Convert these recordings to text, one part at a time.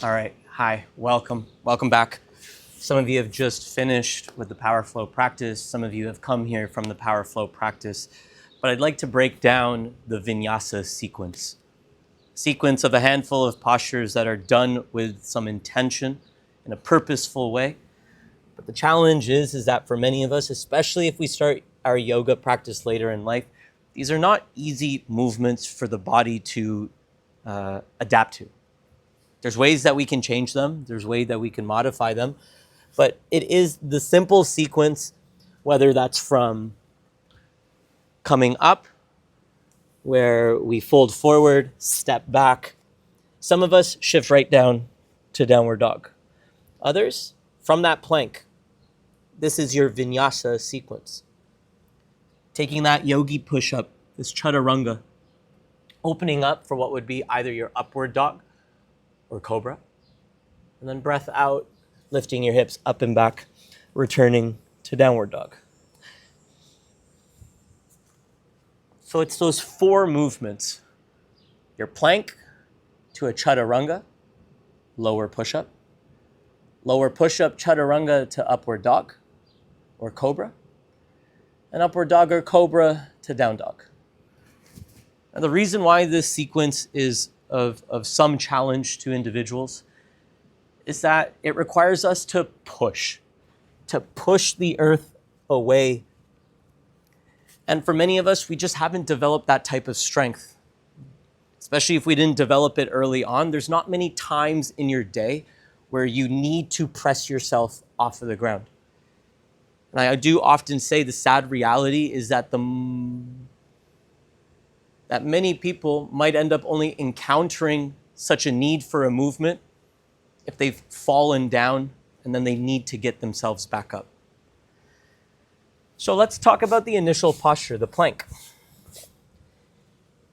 All right, hi, welcome back. Some of you have just finished with the Power Flow practice. Some of you have come here from the Power Flow practice. But I'd like to break down the Vinyasa sequence of a handful of postures that are done with some intention in a purposeful way. But the challenge is that for many of us, especially if we start our yoga practice later in life, these are not easy movements for the body to adapt to. There's ways that we can change them. There's ways that we can modify them. But it is the simple sequence, whether that's from coming up, where we fold forward, step back. Some of us shift right down to downward dog. Others, from that plank. This is your Vinyasa sequence. Taking that yogi push-up, this chaturanga, opening up for what would be either your upward dog or cobra. And then breath out, lifting your hips up and back, returning to downward dog. So it's those four movements. Your plank to a chaturanga, lower push-up, chaturanga to upward dog or cobra, and upward dog or cobra to down dog. And the reason why this sequence is of some challenge to individuals is that it requires us to push the earth away. And for many of us, we just haven't developed that type of strength. Especially if we didn't develop it early on, there's not many times in your day where you need to press yourself off of the ground. And I do often say the sad reality is that that many people might end up only encountering such a need for a movement if they've fallen down and then they need to get themselves back up. So let's talk about the initial posture, the plank.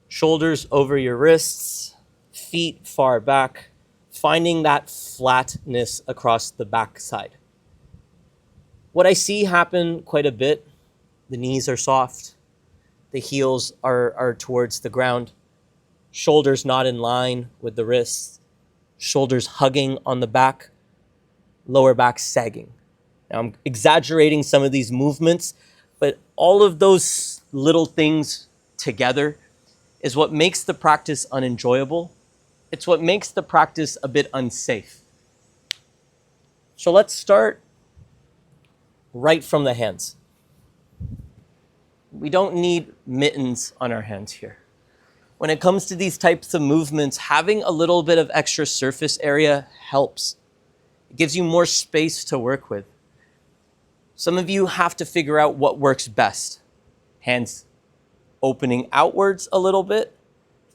Shoulders over your wrists, feet far back, finding that flatness across the backside. What I see happen quite a bit, the knees are soft, the heels are towards the ground, shoulders not in line with the wrists, shoulders hugging on the back, lower back sagging. Now I'm exaggerating some of these movements, but all of those little things together is what makes the practice unenjoyable. It's what makes the practice a bit unsafe. So let's start right from the hands. We don't need mittens on our hands here. When it comes to these types of movements, having a little bit of extra surface area helps. It gives you more space to work with. Some of you have to figure out what works best. Hands opening outwards a little bit,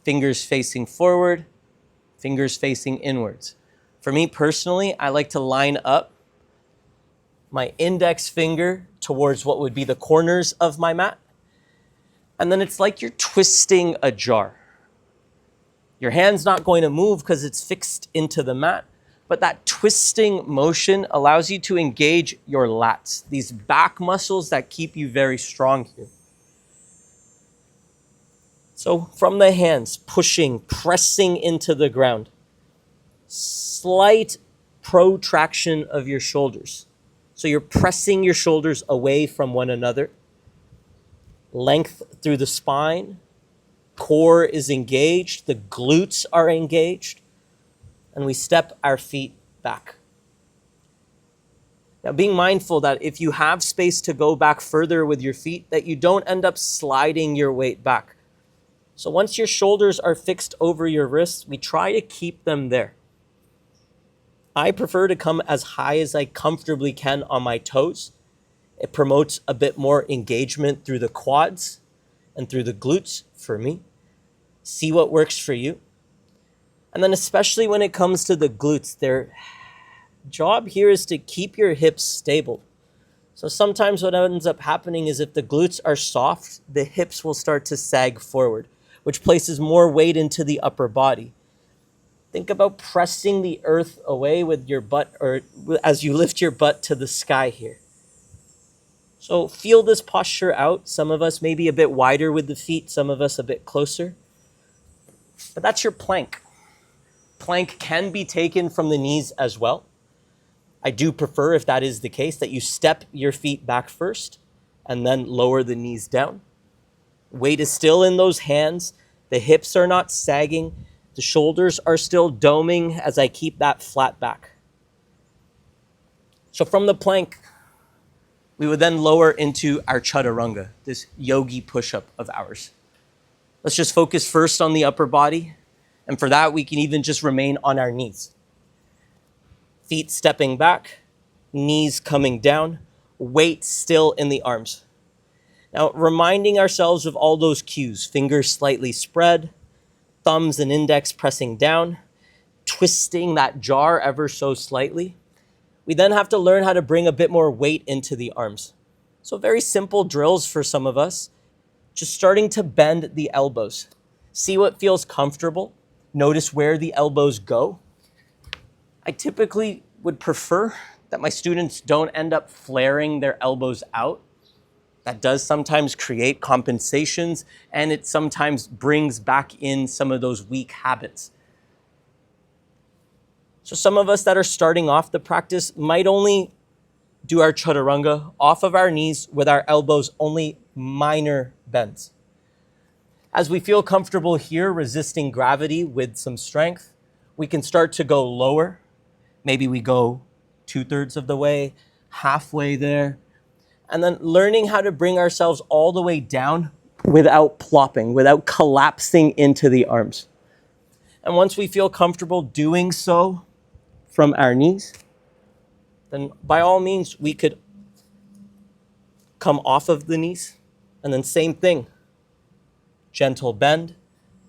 fingers facing forward, fingers facing inwards. For me personally, I like to line up my index finger towards what would be the corners of my mat. And then it's like you're twisting a jar. Your hand's not going to move because it's fixed into the mat, but that twisting motion allows you to engage your lats, these back muscles that keep you very strong here. So from the hands, pushing, pressing into the ground. Slight protraction of your shoulders. So you're pressing your shoulders away from one another. Length through the spine. Core is engaged. The glutes are engaged. And we step our feet back. Now being mindful that if you have space to go back further with your feet, that you don't end up sliding your weight back. So once your shoulders are fixed over your wrists, we try to keep them there. I prefer to come as high as I comfortably can on my toes. It promotes a bit more engagement through the quads and through the glutes for me. See what works for you. And then especially when it comes to the glutes, their job here is to keep your hips stable. So sometimes what ends up happening is if the glutes are soft, the hips will start to sag forward, which places more weight into the upper body. Think about pressing the earth away with your butt, or as you lift your butt to the sky here. So feel this posture out. Some of us may be a bit wider with the feet, some of us a bit closer. But that's your plank. Plank can be taken from the knees as well. I do prefer, if that is the case, that you step your feet back first and then lower the knees down. Weight is still in those hands. The hips are not sagging. The shoulders are still doming as I keep that flat back. So from the plank, we would then lower into our chaturanga, this yogi push-up of ours. Let's just focus first on the upper body. And for that, we can even just remain on our knees. Feet stepping back, knees coming down, weight still in the arms. Now, reminding ourselves of all those cues, fingers slightly spread, thumbs and index pressing down, twisting that jar ever so slightly. We then have to learn how to bring a bit more weight into the arms. So very simple drills for some of us, just starting to bend the elbows. See what feels comfortable. Notice where the elbows go. I typically would prefer that my students don't end up flaring their elbows out. That does sometimes create compensations, and it sometimes brings back in some of those weak habits. So some of us that are starting off the practice might only do our chaturanga off of our knees with our elbows only minor bends. As we feel comfortable here, resisting gravity with some strength, we can start to go lower. Maybe we go 2/3 of the way, halfway there, and then learning how to bring ourselves all the way down without plopping, without collapsing into the arms. And once we feel comfortable doing so from our knees, then by all means, we could come off of the knees, and then same thing. Gentle bend,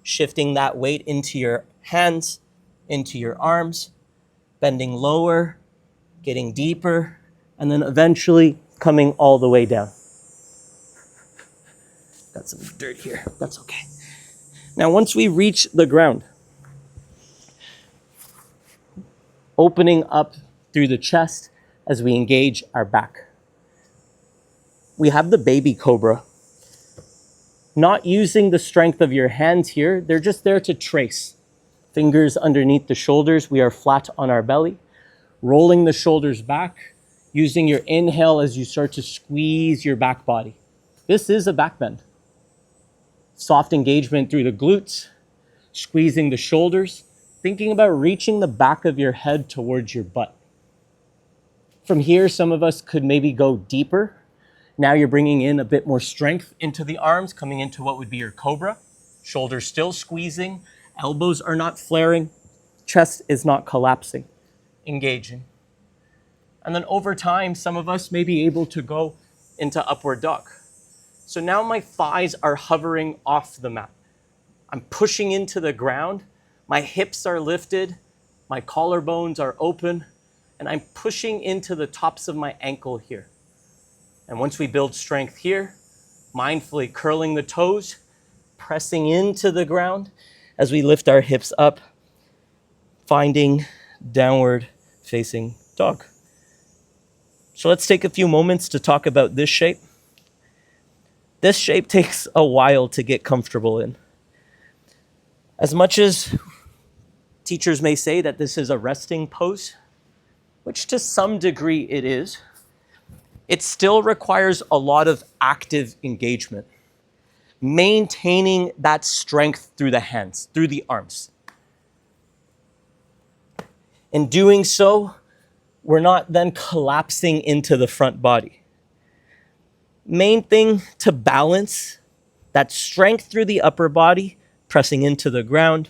shifting that weight into your hands, into your arms, bending lower, getting deeper, and then eventually coming all the way down. Got some dirt here, that's okay. Now, once we reach the ground, opening up through the chest as we engage our back. We have the baby cobra. Not using the strength of your hands here, they're just there to trace. Fingers underneath the shoulders, we are flat on our belly. Rolling the shoulders back, using your inhale as you start to squeeze your back body. This is a back bend. Soft engagement through the glutes, squeezing the shoulders, thinking about reaching the back of your head towards your butt. From here, some of us could maybe go deeper. Now you're bringing in a bit more strength into the arms, coming into what would be your cobra. Shoulders still squeezing, elbows are not flaring, chest is not collapsing, engaging. And then over time, some of us may be able to go into upward dog. So now my thighs are hovering off the mat. I'm pushing into the ground, my hips are lifted, my collarbones are open, and I'm pushing into the tops of my ankle here. And once we build strength here, mindfully curling the toes, pressing into the ground as we lift our hips up, finding downward facing dog. So let's take a few moments to talk about this shape. This shape takes a while to get comfortable in. As much as teachers may say that this is a resting pose, which to some degree it is, it still requires a lot of active engagement, maintaining that strength through the hands, through the arms. In doing so, we're not then collapsing into the front body. Main thing to balance that strength through the upper body, pressing into the ground,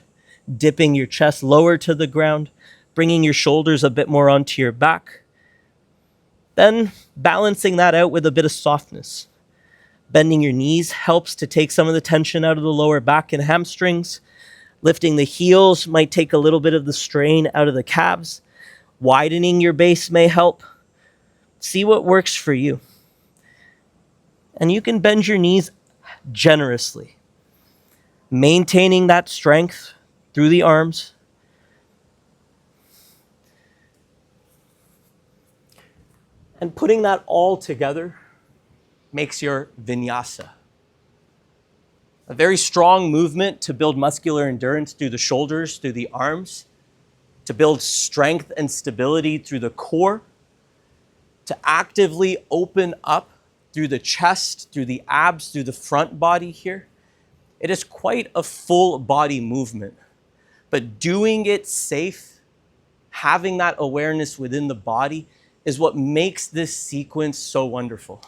dipping your chest lower to the ground, bringing your shoulders a bit more onto your back. Then balancing that out with a bit of softness. Bending your knees helps to take some of the tension out of the lower back and hamstrings. Lifting the heels might take a little bit of the strain out of the calves. Widening your base may help. See what works for you. And you can bend your knees generously, maintaining that strength through the arms. And putting that all together makes your vinyasa. A very strong movement to build muscular endurance through the shoulders, through the arms. to build strength and stability through the core, to actively open up through the chest, through the abs, through the front body here. It is quite a full body movement, but doing it safe, having that awareness within the body is what makes this sequence so wonderful.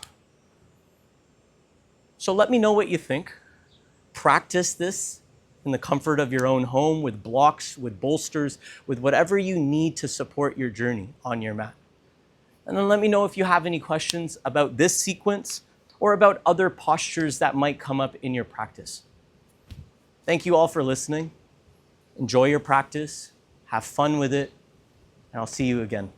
So let me know what you think. Practice this in the comfort of your own home with blocks, with bolsters, with whatever you need to support your journey on your mat. And then let me know if you have any questions about this sequence or about other postures that might come up in your practice. Thank you all for listening. Enjoy your practice, have fun with it, and I'll see you again.